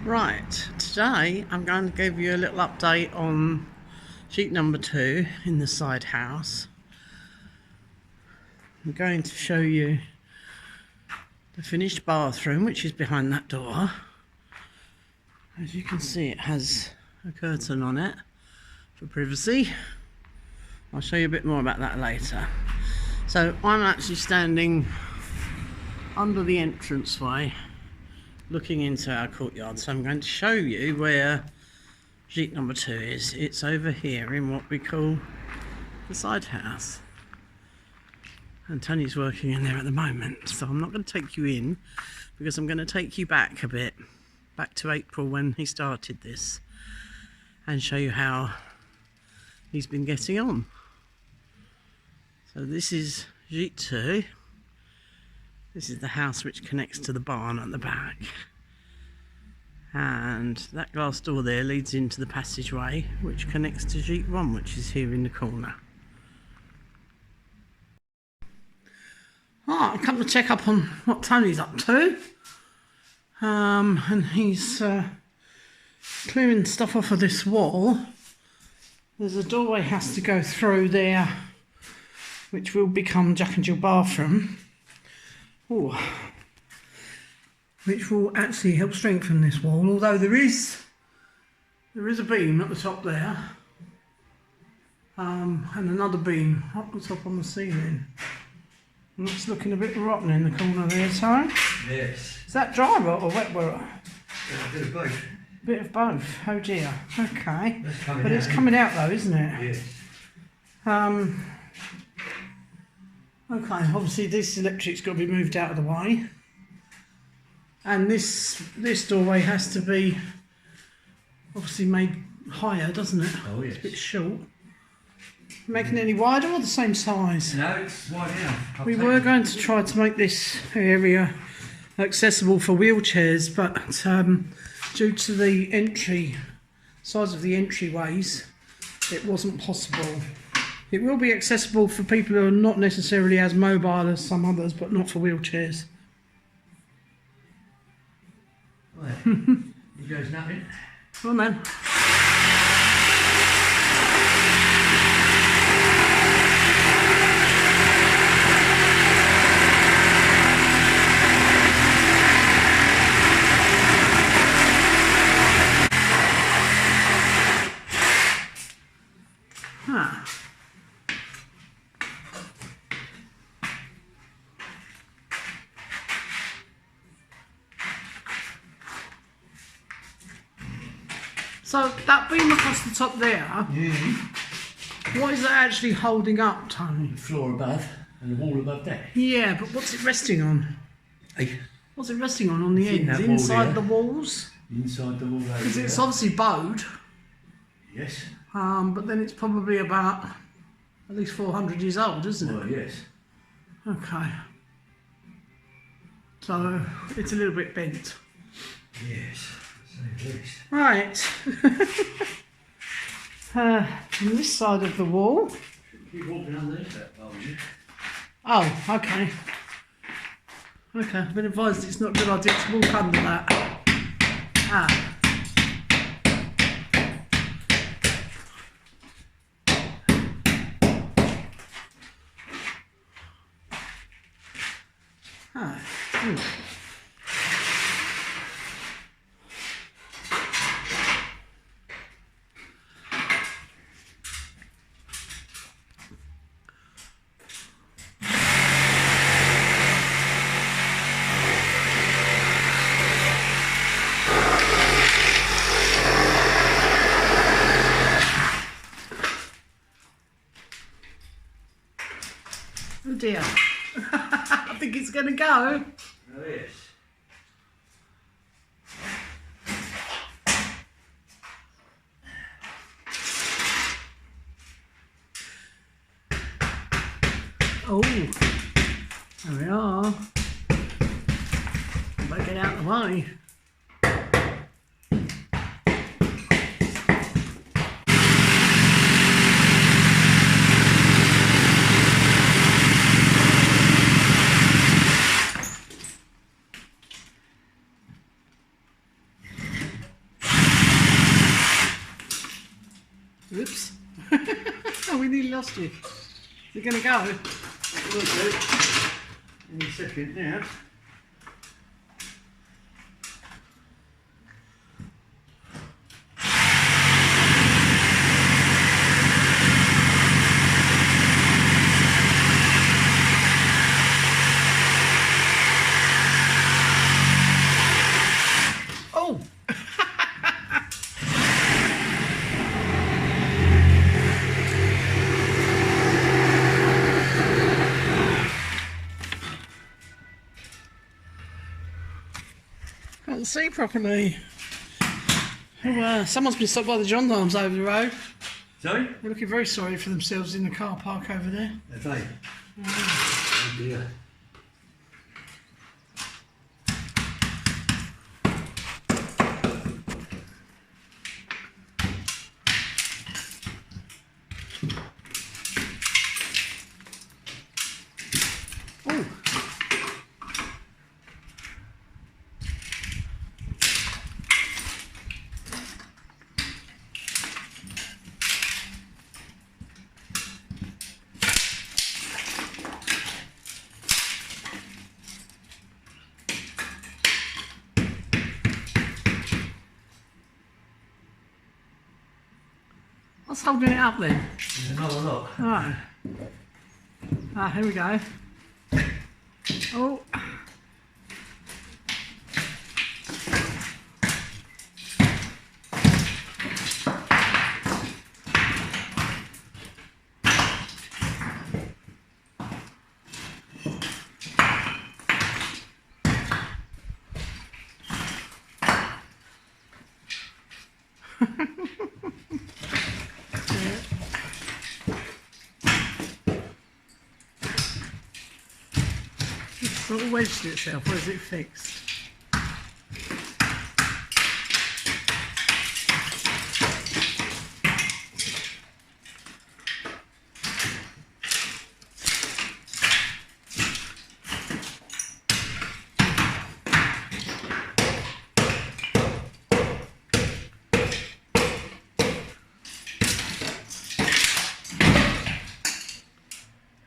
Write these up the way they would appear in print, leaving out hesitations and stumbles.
Right, today I'm going to give you a little update on sheet number 2 in the side house. I'm going to show you the finished bathroom, which is behind that door. As you can see, it has a curtain on it for privacy. I'll show you a bit more about that later. So I'm actually standing under the entranceway looking into our courtyard, so I'm going to show you where sheet number 2 is. It's over here in what we call the side house, and Tony's working in there at the moment, so I'm not going to take you in because I'm going to take you back a bit, back to April when he started this, and show you how he's been getting on. So this is sheet 2. This is the house which connects to the barn at the back, and that glass door there leads into the passageway which connects to sheet 1, which is here in the corner. I've come to check up on what Tony's up to, and he's clearing stuff off of this wall. There's a doorway has to go through there which will become Jack and Jill bathroom. Which will actually help strengthen this wall, although there is a beam at the top there, and another beam up the top on the ceiling. And it's looking a bit rotten in the corner there, Tony. Yes. Is that dry rot or wet rot? A bit of both. A bit of both. Oh dear. Okay. But it's coming out though, isn't it? Yes. Okay, obviously this electric's got to be moved out of the way, and this doorway has to be obviously made higher, doesn't it? Oh yes. It's a bit short. Making it any wider or the same size? No, it's wide enough. We were going to try to make this area accessible for wheelchairs, but due to the size of the entryways, it wasn't possible. It will be accessible for people who are not necessarily as mobile as some others, but not for wheelchairs. Right. You guys napping? Come on then. So that beam across the top there, what is that actually holding up, Tony? The floor above and the wall above that. Yeah, but what's it resting on? Hey. What's it resting on the It's in ends? that wall Inside there. the walls? Inside the wall over Because it's there. obviously bowed, Yes. but then it's probably about at least 400 years old, isn't it? Well, yes. Okay. So it's a little bit bent. Yes. So yes. Right. On this side of the wall. Keep walking underneath that bulge. Oh, okay. Okay, I've been advised it's not a good idea to walk under that. Ah. Ah. Oh dear. I think it's going to go. Oh yes. Oh, there we are. Better get out of the way. Oops. Oh, we nearly lost you. Is it going to go? Will do. Any second now. Oh! Can't see properly. Oh, someone's been stopped by the gendarmes over the road. Sorry? They're looking very sorry for themselves in the car park over there. Have they? Oh dear. Oh! What's holding it up then? There's another lock. Oh. Ah, here we go. Oh. It's sort of wedged itself, or is it fixed?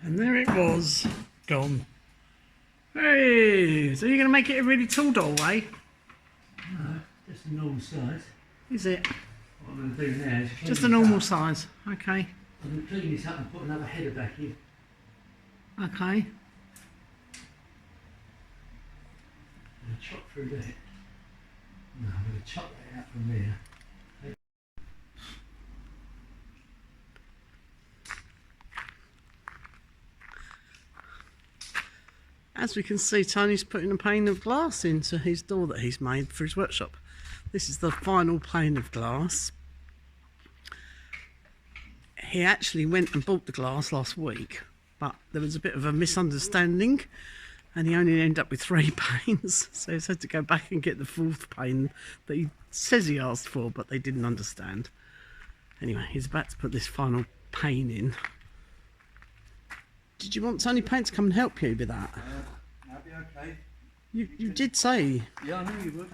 And there it was, gone. Hey, so you're going to make it a really tall doorway? No, just a normal size. Is it? What I'm going to do now is clean Just a this normal up. size. Okay. I'm going to clean this up and put another header back in. Okay. I'm going to chop through there. No, I'm going to chop that out from there. As we can see, Tony's putting a pane of glass into his door that he's made for his workshop. This is the final pane of glass. He actually went and bought the glass last week, but there was a bit of a misunderstanding and he only ended up with 3 panes. So he's had to go back and get the 4th pane that he says he asked for, but they didn't understand. Anyway, he's about to put this final pane in. Did you want Tony Paint to come and help you with that? That'll be okay. You did say. Yeah, I knew you would.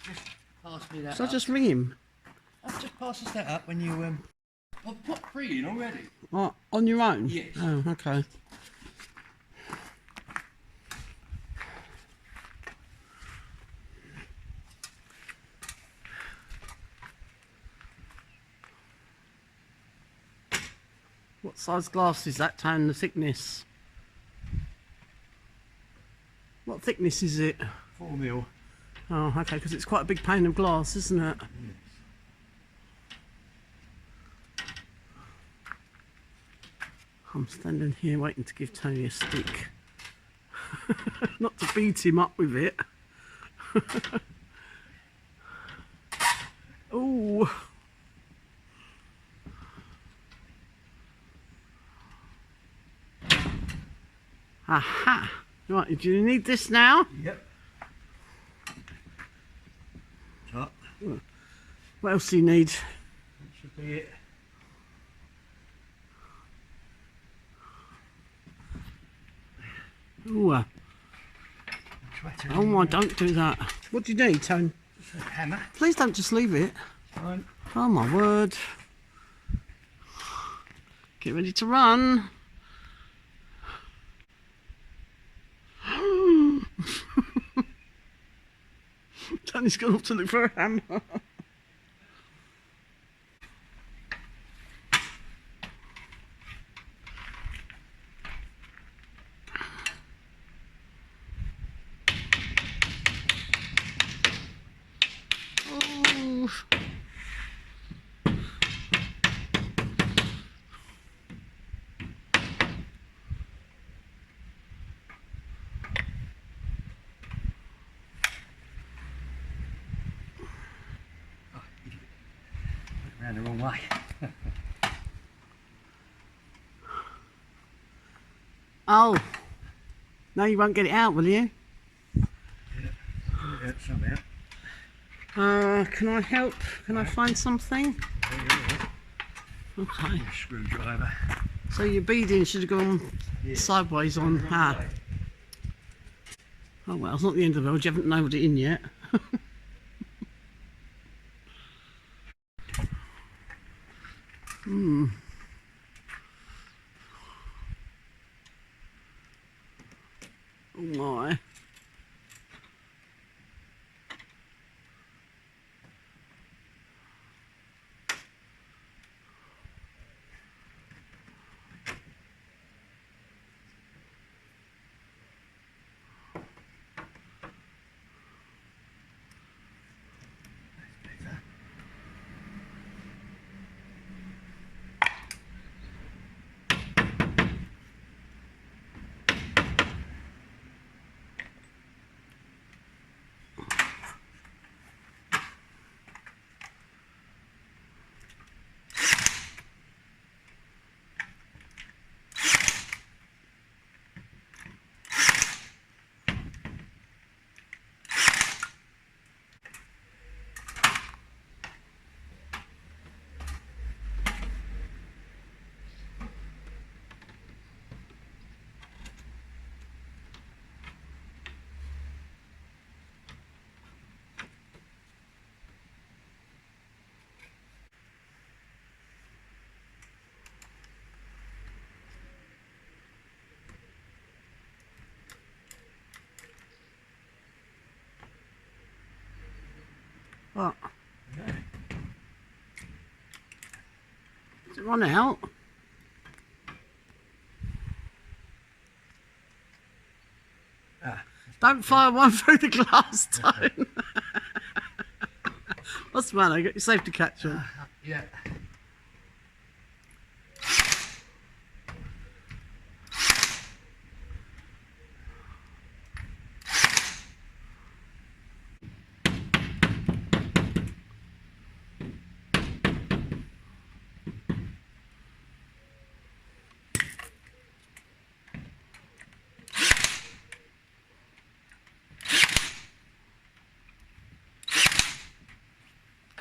Just pass me that So I up. just ring him. Just pass us that up when you I've put 3 in already. Oh, on your own? Yes. Oh, okay. What size glass is that, Tone? The thickness? What thickness is it? 4 mil. Oh, okay, because it's quite a big pane of glass, isn't it? Yes. I'm standing here waiting to give Tony a stick. Not to beat him up with it. Oh. Aha. Right, do you need this now? Yep. Top. What else do you need? That should be it. Ooh, oh my, don't do that. What do you need, Tone? Just a hammer. Please don't just leave it. Fine. Oh my word. Get ready to run. Tony's gone off to look for a hammer. Oh. Ran the wrong way. Oh, no, you won't get it out, will you? Yeah, somehow. Can I help? Can I find something? Okay. Screwdriver. So your beading should have gone sideways on. Ah. Oh well, it's not the end of the world. You haven't nailed it in yet. Hmm. Oh my. What? Has it run out? Don't fire one through the glass, Tone. What's the matter? Got your safety catch on. Yeah.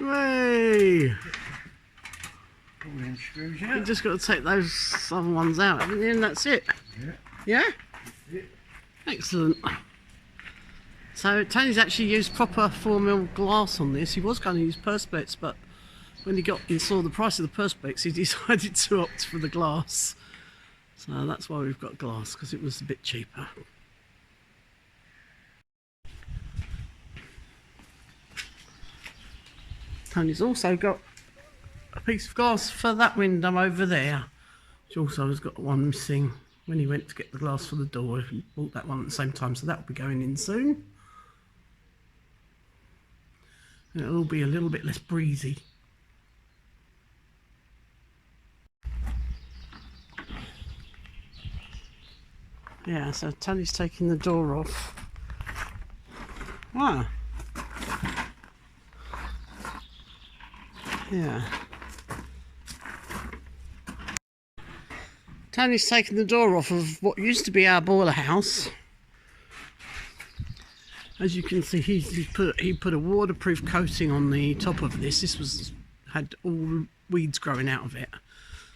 Hooray! Pull them screws You out. just got to take those other ones out, haven't you? And that's it. Yeah. Yeah? Yeah. Excellent. So Tony's actually used proper 4mm glass on this. He was going to use perspex, but when he got and saw the price of the perspex, he decided to opt for the glass. So that's why we've got glass, because it was a bit cheaper. Tony's also got a piece of glass for that window over there, which also has got one missing. When he went to get the glass for the door, he bought that one at the same time, so that will be going in soon. And it'll all be a little bit less breezy. Yeah, so Tony's taking the door off. Wow. Yeah. Tony's taken the door off of what used to be our boiler house. As you can see, he put a waterproof coating on the top of this. This had all weeds growing out of it.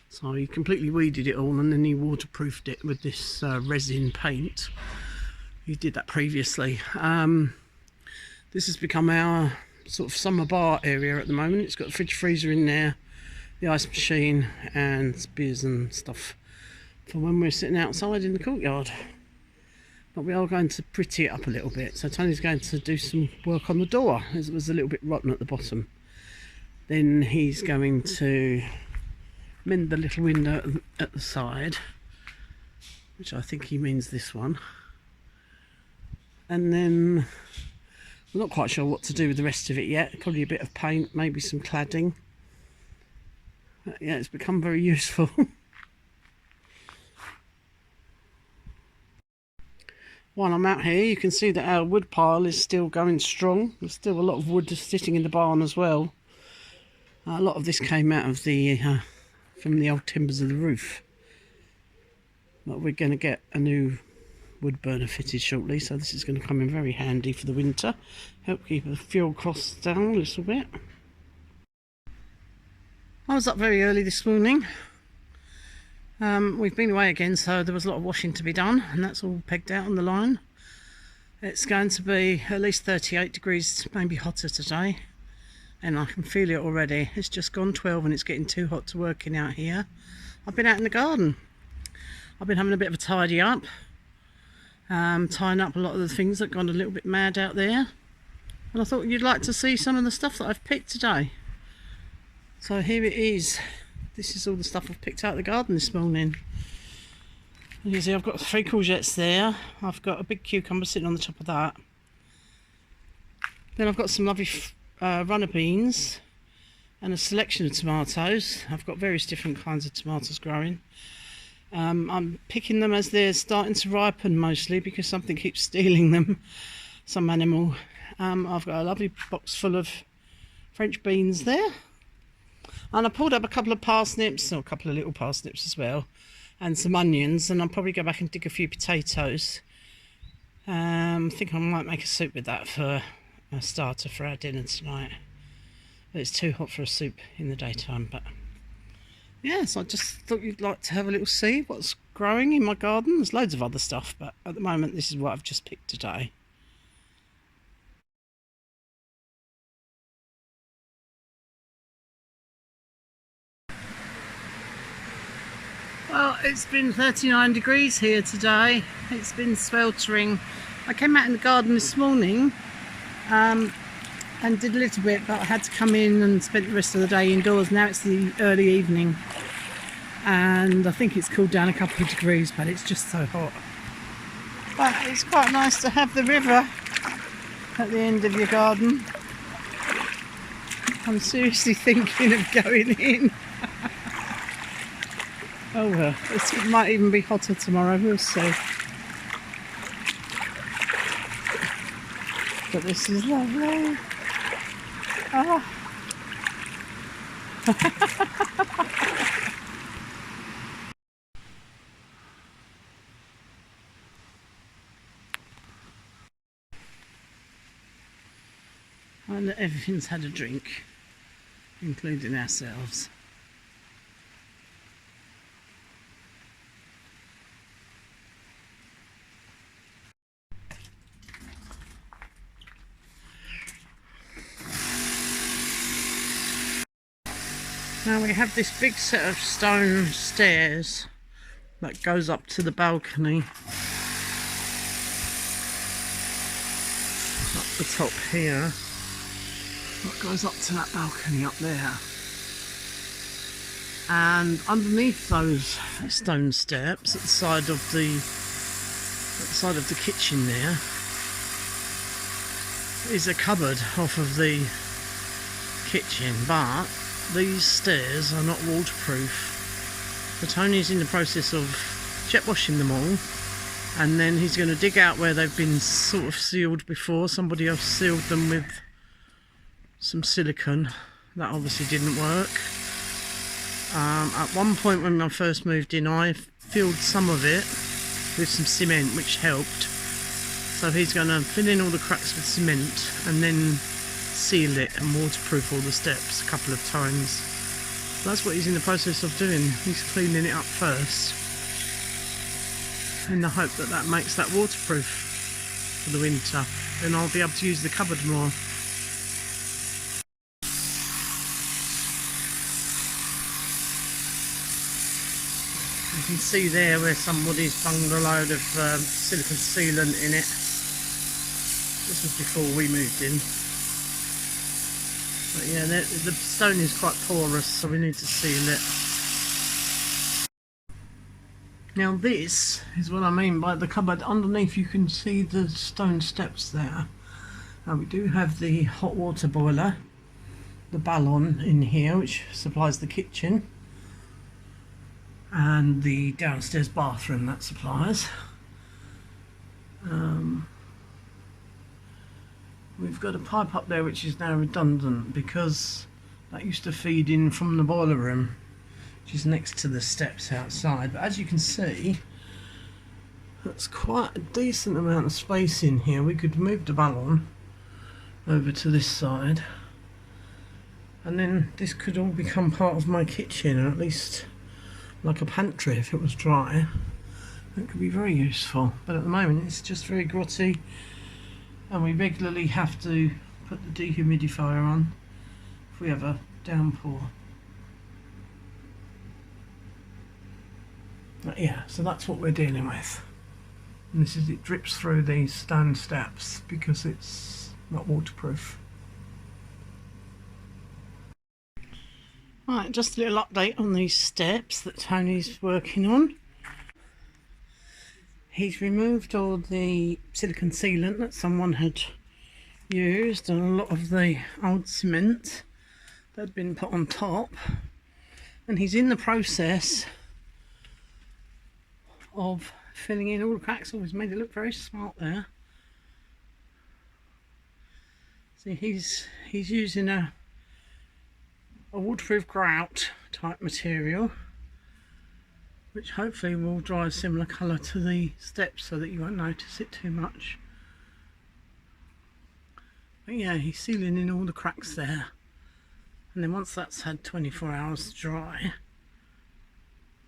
So he completely weeded it all, and then he waterproofed it with this resin paint. He did that previously. This has become our sort of summer bar area at the moment. It's got a fridge freezer in there. the ice machine and beers and stuff for when we're sitting outside in the courtyard. But we are going to pretty it up a little bit. So Tony's going to do some work on the door, as it was a little bit rotten at the bottom. Then he's going to mend the little window at the side, which I think he means this one. And then I'm not quite sure what to do with the rest of it yet. Probably a bit of paint, maybe some cladding. But yeah, it's become very useful. While I'm out here, you can see that our wood pile is still going strong. There's still a lot of wood sitting in the barn as well. A lot of this came out of the from the old timbers of the roof. But we're going to get a new wood burner fitted shortly, so this is going to come in very handy for the winter. Help keep the fuel costs down a little bit. I was up very early this morning. We've been away again, so there was a lot of washing to be done, and that's all pegged out on the line. It's going to be at least 38 degrees, maybe hotter today, and I can feel it already. It's just gone 12 and it's getting too hot to work in out here. I've been out in the garden. I've been having a bit of a tidy up, tying up a lot of the things that gone a little bit mad out there, and I thought you'd like to see some of the stuff that I've picked today. So here it is. This is all the stuff I've picked out of the garden this morning. You can see I've got 3 courgettes there. I've got a big cucumber sitting on the top of that. Then I've got some lovely runner beans and a selection of tomatoes. I've got various different kinds of tomatoes growing. I'm picking them as they're starting to ripen mostly, because something keeps stealing them, some animal. I've got a lovely box full of French beans there. And I pulled up a couple of parsnips, or a couple of little parsnips as well, and some onions, and I'll probably go back and dig a few potatoes. I think I might make a soup with that for a starter for our dinner tonight. But it's too hot for a soup in the daytime. But yeah, so I just thought you'd like to have a little see what's growing in my garden. There's loads of other stuff, but at the moment this is what I've just picked today. Well, it's been 39 degrees here today. It's been sweltering. I came out in the garden this morning and did a little bit, but I had to come in and spent the rest of the day indoors. Now it's the early evening and I think it's cooled down a couple of degrees, but it's just so hot. But it's quite nice to have the river at the end of your garden. I'm seriously thinking of going in. Oh well, it might even be hotter tomorrow, we'll see. But this is lovely. Oh. And everything's had a drink, including ourselves. Now we have this big set of stone stairs that goes up to the balcony up the top here. What goes up to that balcony up there, and underneath those stone steps at the side of the kitchen there is a cupboard off of the kitchen, but these stairs are not waterproof. So Tony's in the process of jet washing them all, and then he's going to dig out where they've been sort of sealed before. Somebody else sealed them with some silicone. That obviously didn't work. At one point when I first moved in, I filled some of it with some cement, which helped. So he's going to fill in all the cracks with cement and then seal it and waterproof all the steps a couple of times. So that's what he's in the process of doing. He's cleaning it up first in the hope that that makes that waterproof for the winter. Then I'll be able to use the cupboard more. You can see there where somebody's bunged a load of silicone sealant in it. This was before we moved in. But yeah, the stone is quite porous, so we need to seal it. Now this is what I mean by the cupboard. Underneath you can see the stone steps there. Now we do have the hot water boiler, the ballon in here which supplies the kitchen, and the downstairs bathroom that supplies. We've got a pipe up there which is now redundant because that used to feed in from the boiler room, which is next to the steps outside. But as you can see, that's quite a decent amount of space in here. We could move the ballon over to this side, and then this could all become part of my kitchen, or at least like a pantry if it was dry. That could be very useful, but at the moment it's just very grotty, and we regularly have to put the dehumidifier on if we have a downpour. But yeah, so that's what we're dealing with. And this is, it drips through these stone steps because it's not waterproof. Right, just a little update on these steps that Tony's working on. He's removed all the silicone sealant that someone had used and a lot of the old cement that had been put on top, and he's in the process of filling in all the cracks. Oh, he's made it look very smart there. See, he's using a waterproof grout type material, which hopefully will dry a similar colour to the steps so that you won't notice it too much. But yeah, he's sealing in all the cracks there, and then once that's had 24 hours to dry,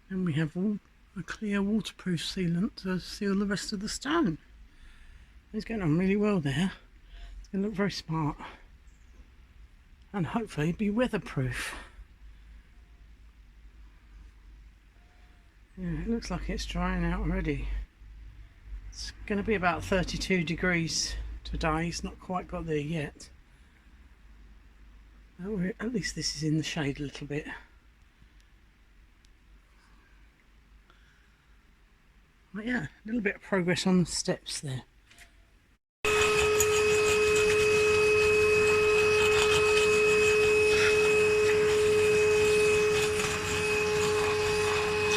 then we have all a clear waterproof sealant to seal the rest of the stone. He's going on really well there. It's going to look very smart and hopefully be weatherproof. Yeah, it looks like it's drying out already. It's going to be about 32 degrees today. It's not quite got there yet. Oh, at least this is in the shade a little bit. But yeah, a little bit of progress on the steps there.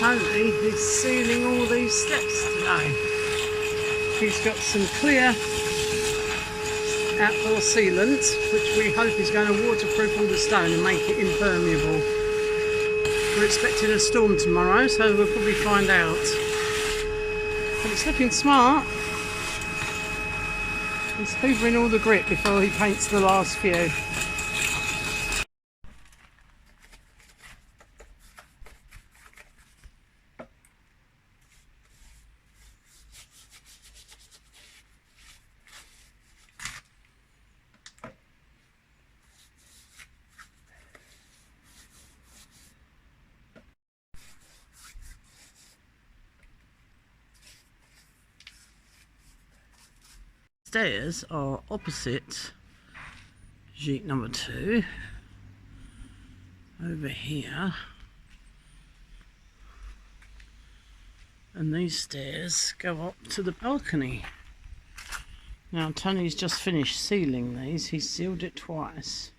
Tony is sealing all these steps today. He's got some clear outdoor sealant, which we hope is going to waterproof all the stone and make it impermeable. We're expecting a storm tomorrow, so we'll probably find out. But it's looking smart. He's hoovering all the grit before he paints the last few. Stairs are opposite Gite No.2 over here, and these stairs go up to the balcony. Now Tony's just finished sealing these. He's sealed it twice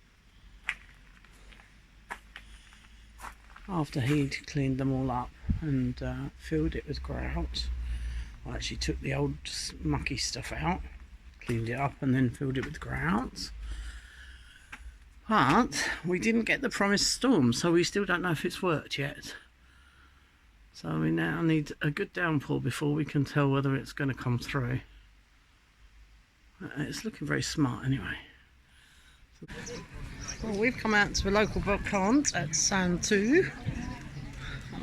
after he'd cleaned them all up and filled it with grout. I actually took the old mucky stuff out, cleaned it up and then filled it with grout. But we didn't get the promised storm, so we still don't know if it's worked yet. So we now need a good downpour before we can tell whether it's going to come through. It's looking very smart anyway. Well, we've come out to a local Brocante at Chateau.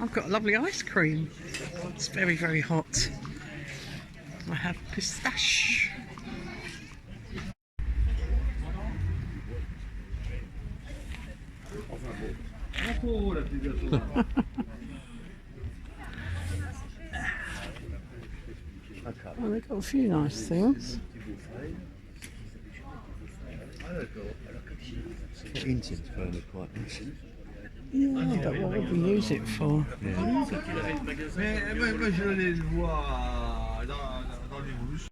I've got a lovely ice cream. It's very, very hot. I have pistache. Got a few nice things. Incense burner quite nice. Yeah, but what would we use it for? Mais je les vois dans l'évolution.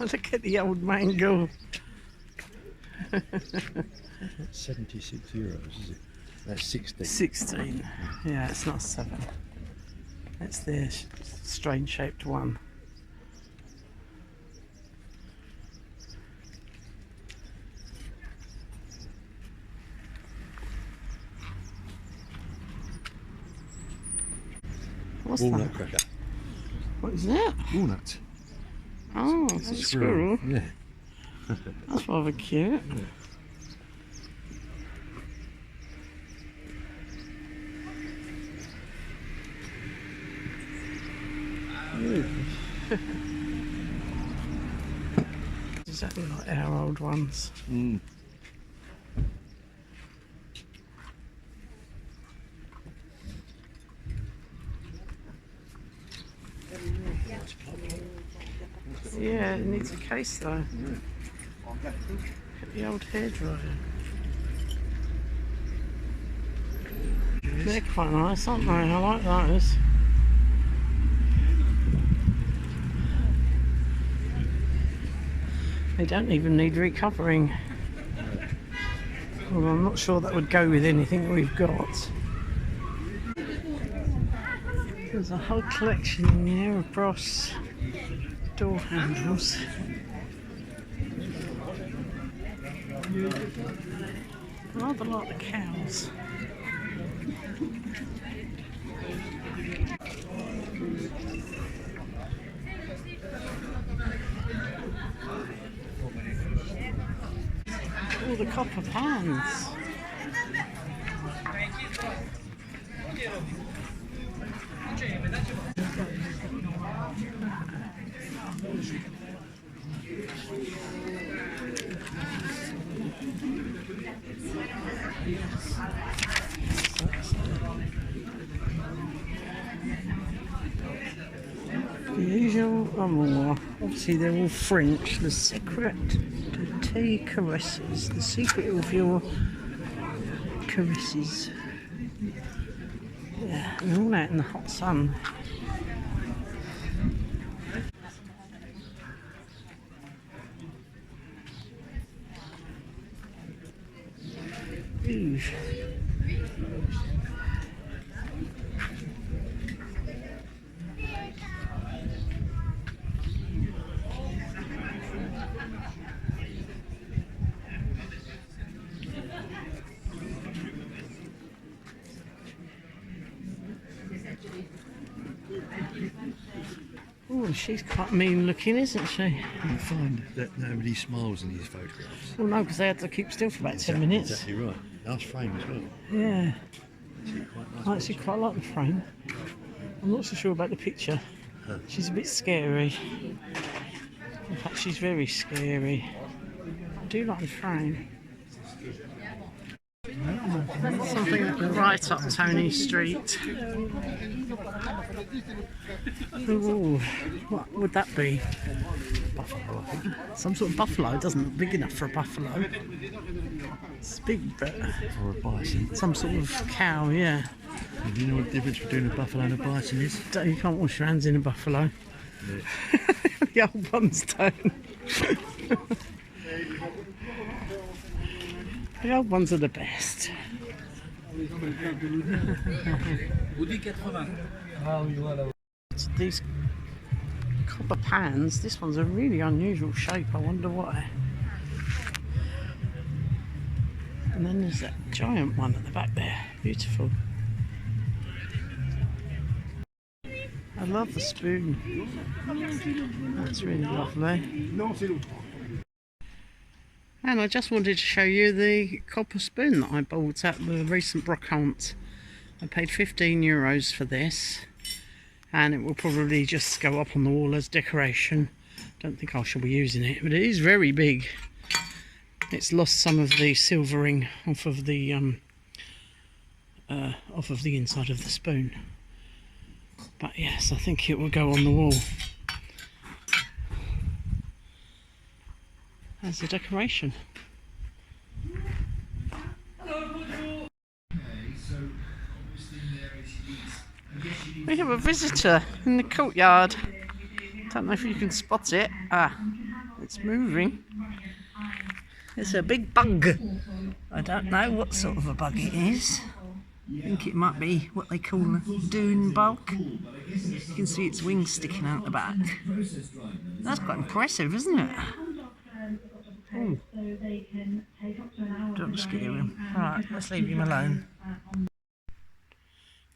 Look at the old mango. That's 76 euros, is it? That's 16. 16. Yeah, it's not 7. It's the strange shaped one. What's Walnut that? cracker. What is that? Walnut. Oh, it's a squirrel. Yeah. That's rather cute. Exactly like our old ones. Mm. Yeah, it needs a case though. Look at the old hairdryer. They're quite nice, aren't they? I like those. They don't even need recovering. Well, I'm not sure that would go with anything we've got. There's a whole collection in here of brass door handles. Rather like the cows. All the copper pans. The usual, obviously they're all French. The secret to tea caresses. The secret of your caresses. Yeah, and they're all out in the hot sun. Ooh. Oh, she's quite mean looking, isn't she? You find that nobody smiles in these photographs. Well, no, because they had to keep still for about 10 minutes. Exactly right. Nice frame as well. Yeah, Actually quite nice. I actually quite like the frame. I'm not so sure about the picture. She's a bit scary. In fact, she's very scary. I do like the frame. Something right up Tony Street. Ooh, what would that be? Buffalo, I think. Some sort of buffalo. It doesn't look big enough for a buffalo. It's big, but Or a bison. some sort of cow, yeah. And do you know what the difference between a buffalo and a bison is? You can't wash your hands in a buffalo. Yeah. The old ones don't. The old ones are the best. These copper pans, this one's a really unusual shape, I wonder why. And then there's that giant one at the back there, beautiful. I love the spoon, that's really lovely. And I just wanted to show you the copper spoon that I bought at the recent Brocante. I paid 15 euros for this. and it will probably just go up on the wall as decoration. Don't think I shall be using it, but it is very big. It's lost some of the silvering off of the inside of the spoon. But yes, I think it will go on the wall as a decoration. We have a visitor in the courtyard. Don't know if you can spot it. Ah, it's moving. It's a big bug. I don't know what sort of a bug it is. I think it might be what they call a dune bug. You can see its wings sticking out the back. That's quite impressive, isn't it? Oh. Don't scare him. Alright, let's leave him alone.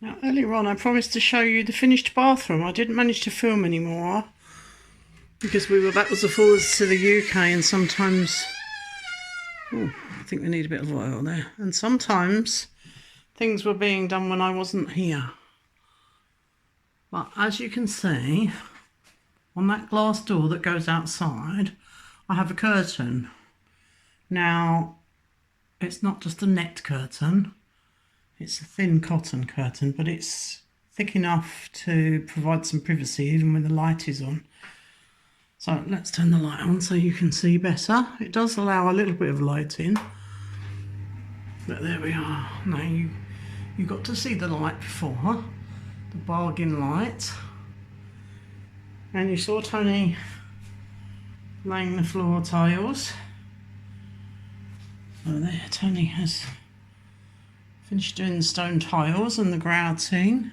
Now, earlier on I promised to show you the finished bathroom. I didn't manage to film anymore because we were backwards and forwards to the UK, and sometimes... Oh, I think we need a bit of oil there. And sometimes things were being done when I wasn't here. But as you can see, on that glass door that goes outside, I have a curtain. Now, it's not just a net curtain, it's a thin cotton curtain, but it's thick enough to provide some privacy even when the light is on. So let's turn the light on so you can see better. It does allow a little bit of light in. But there we are. Now you got to see the light before, the bargain light. And you saw Tony laying the floor tiles. So there, Tony has finished doing the stone tiles and the grouting.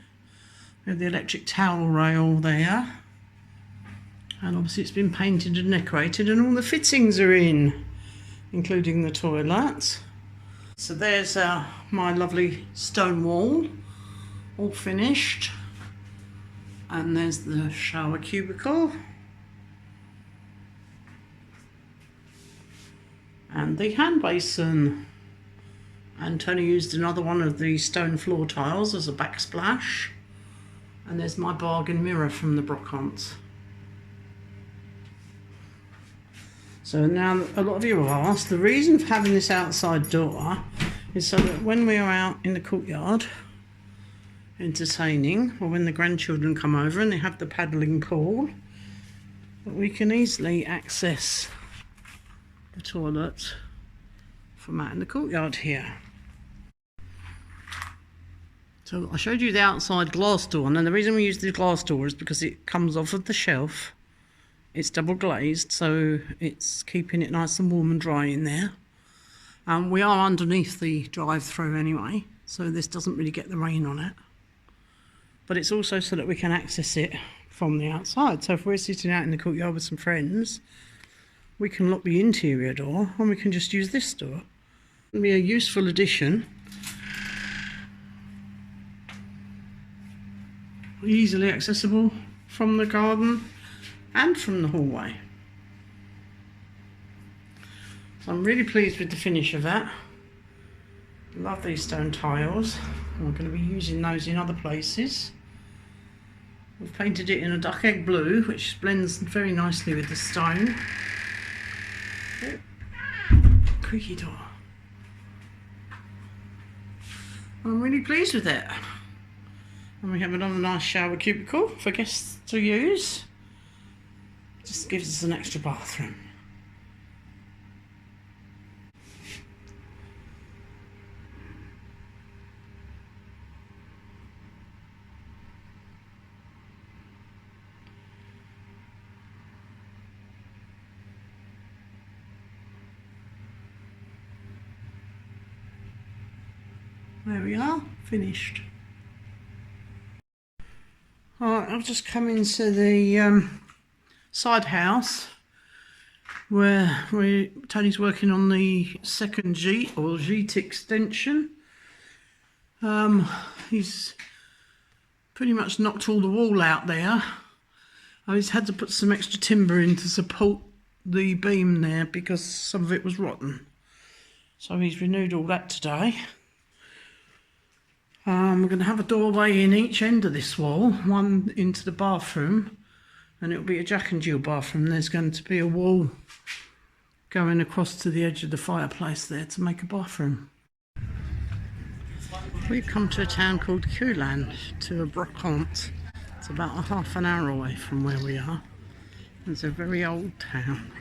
We have the electric towel rail there. And obviously it's been painted and decorated and all the fittings are in, including the toilet. So there's my lovely stone wall, all finished. And there's the shower cubicle. And the hand basin. And Tony used another one of the stone floor tiles as a backsplash. And there's my bargain mirror from the Brocantes. So now a lot of you have asked, the reason for having this outside door is so that when we are out in the courtyard entertaining, or when the grandchildren come over and they have the paddling pool, that we can easily access the toilet from out in the courtyard here. So I showed you the outside glass door, and the reason we use the glass door is because it comes off of the shelf. It's double glazed, so it's keeping it nice and warm and dry in there. We are underneath the drive-through anyway, so this doesn't really get the rain on it. But it's also so that we can access it from the outside. So if we're sitting out in the courtyard with some friends, we can lock the interior door and we can just use this door. It'll be a useful addition. Easily accessible from the garden and from the hallway. So I'm really pleased with the finish of that. Love these stone tiles. I'm going to be using those in other places. We've painted it in a duck egg blue, which blends very nicely with the stone. Oh, creaky door. I'm really pleased with it. And we have another nice shower cubicle for guests to use. Just gives us an extra bathroom. There we are, finished. Alright, I've just come into the side house where Tony's working on the second Gite or Gite extension. He's pretty much knocked all the wall out there. He's had to put some extra timber in to support the beam there because some of it was rotten. So he's renewed all that today. We're going to have a doorway in each end of this wall, one into the bathroom, and it'll be a Jack and Jill bathroom. There's going to be a wall going across to the edge of the fireplace there to make a bathroom. We've come to a town called Quirky, to a Brocante. It's about a half an hour away from where we are. It's a very old town.